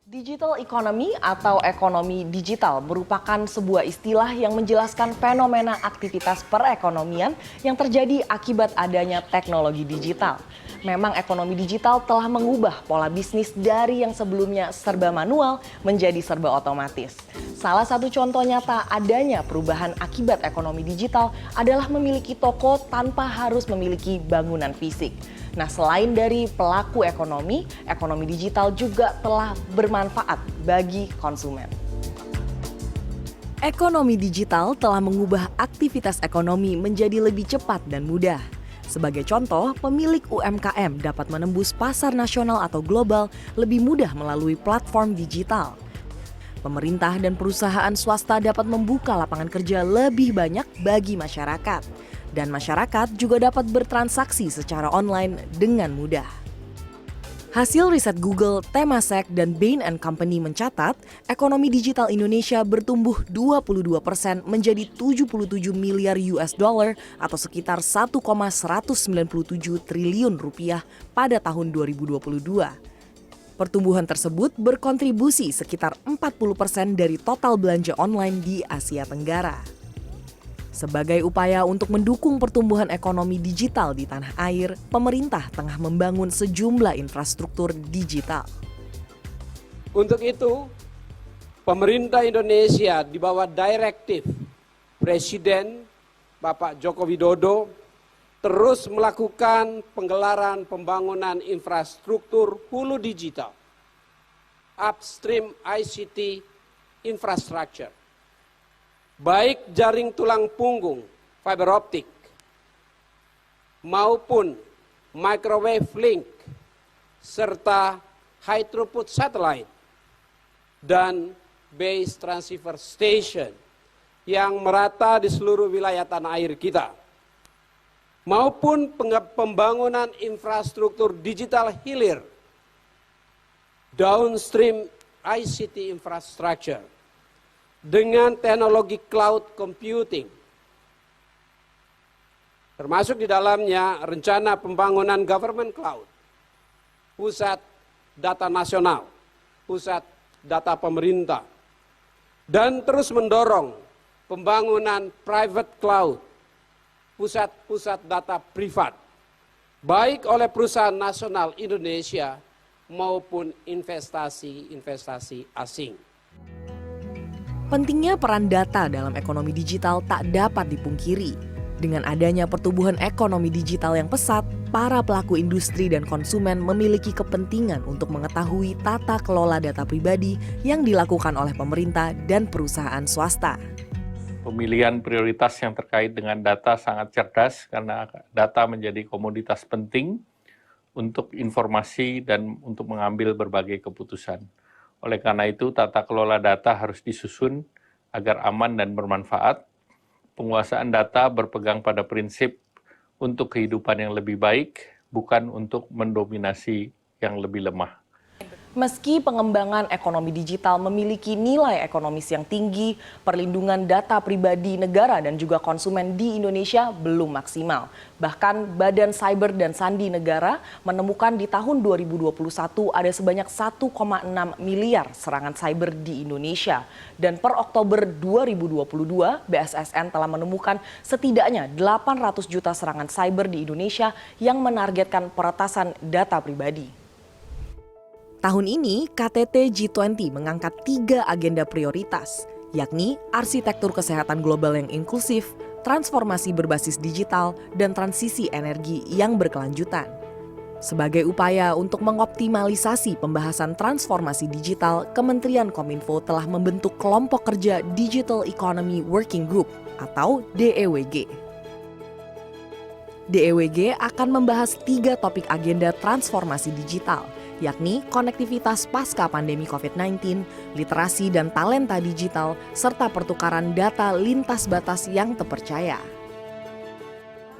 Digital economy atau ekonomi digital merupakan sebuah istilah yang menjelaskan fenomena aktivitas perekonomian yang terjadi akibat adanya teknologi digital. Memang ekonomi digital telah mengubah pola bisnis dari yang sebelumnya serba manual menjadi serba otomatis. Salah satu contoh nyata adanya perubahan akibat ekonomi digital adalah memiliki toko tanpa harus memiliki bangunan fisik. Nah, selain dari pelaku ekonomi digital juga telah bermanfaat bagi konsumen. Ekonomi digital telah mengubah aktivitas ekonomi menjadi lebih cepat dan mudah. Sebagai contoh, pemilik UMKM dapat menembus pasar nasional atau global lebih mudah melalui platform digital. Pemerintah dan perusahaan swasta dapat membuka lapangan kerja lebih banyak bagi masyarakat. Dan masyarakat juga dapat bertransaksi secara online dengan mudah. Hasil riset Google, Temasek, dan Bain & Company mencatat, ekonomi digital Indonesia bertumbuh 22% menjadi 77 miliar US dollar atau sekitar 1,197 triliun rupiah pada tahun 2022. Pertumbuhan tersebut berkontribusi sekitar 40% dari total belanja online di Asia Tenggara. Sebagai upaya untuk mendukung pertumbuhan ekonomi digital di tanah air, pemerintah tengah membangun sejumlah infrastruktur digital. Untuk itu, pemerintah Indonesia di bawah direktif Presiden Bapak Joko Widodo terus melakukan penggelaran pembangunan infrastruktur hulu digital, upstream ICT infrastructure, baik jaring tulang punggung fiber optik maupun microwave link serta high throughput satellite dan base transceiver station yang merata di seluruh wilayah tanah air kita, maupun pembangunan infrastruktur digital hilir downstream ICT infrastructure dengan teknologi cloud computing, termasuk di dalamnya rencana pembangunan government cloud, pusat data nasional, pusat data pemerintah, dan terus mendorong pembangunan private cloud, pusat-pusat data privat, baik oleh perusahaan nasional Indonesia maupun investasi-investasi asing. Pentingnya peran data dalam ekonomi digital tak dapat dipungkiri. Dengan adanya pertumbuhan ekonomi digital yang pesat, para pelaku industri dan konsumen memiliki kepentingan untuk mengetahui tata kelola data pribadi yang dilakukan oleh pemerintah dan perusahaan swasta. Pemilihan prioritas yang terkait dengan data sangat cerdas karena data menjadi komoditas penting untuk informasi dan untuk mengambil berbagai keputusan. Oleh karena itu, tata kelola data harus disusun agar aman dan bermanfaat. Penguasaan data berpegang pada prinsip untuk kehidupan yang lebih baik, bukan untuk mendominasi yang lebih lemah. Meski pengembangan ekonomi digital memiliki nilai ekonomis yang tinggi, perlindungan data pribadi negara dan juga konsumen di Indonesia belum maksimal. Bahkan Badan Cyber dan Sandi Negara menemukan di tahun 2021 ada sebanyak 1,6 miliar serangan cyber di Indonesia. Dan per Oktober 2022, BSSN telah menemukan setidaknya 800 juta serangan cyber di Indonesia yang menargetkan peretasan data pribadi. Tahun ini, KTT G20 mengangkat 3 agenda prioritas, yakni arsitektur kesehatan global yang inklusif, transformasi berbasis digital, dan transisi energi yang berkelanjutan. Sebagai upaya untuk mengoptimalisasi pembahasan transformasi digital, Kementerian Kominfo telah membentuk kelompok kerja Digital Economy Working Group atau DEWG. DEWG akan membahas 3 topik agenda transformasi digital, yakni konektivitas pasca pandemi COVID-19, literasi dan talenta digital, serta pertukaran data lintas batas yang terpercaya.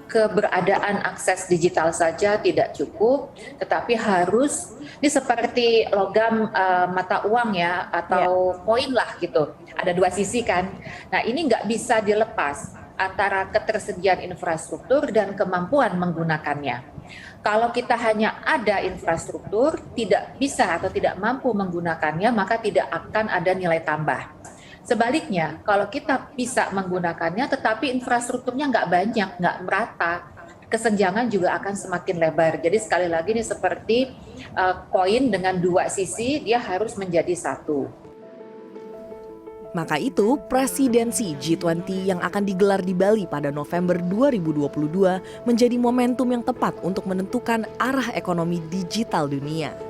Keberadaan akses digital saja tidak cukup, tetapi harus ini seperti logam mata uang ya, atau koin lah gitu. Ada 2 sisi kan. Nah, ini nggak bisa dilepas antara ketersediaan infrastruktur dan kemampuan menggunakannya. Kalau kita hanya ada infrastruktur, tidak bisa atau tidak mampu menggunakannya, maka tidak akan ada nilai tambah. Sebaliknya, kalau kita bisa menggunakannya, tetapi infrastrukturnya nggak banyak, nggak merata, kesenjangan juga akan semakin lebar. Jadi sekali lagi ini seperti koin dengan dua sisi, dia harus menjadi satu. Maka itu, presidensi G20 yang akan digelar di Bali pada November 2022 menjadi momentum yang tepat untuk menentukan arah ekonomi digital dunia.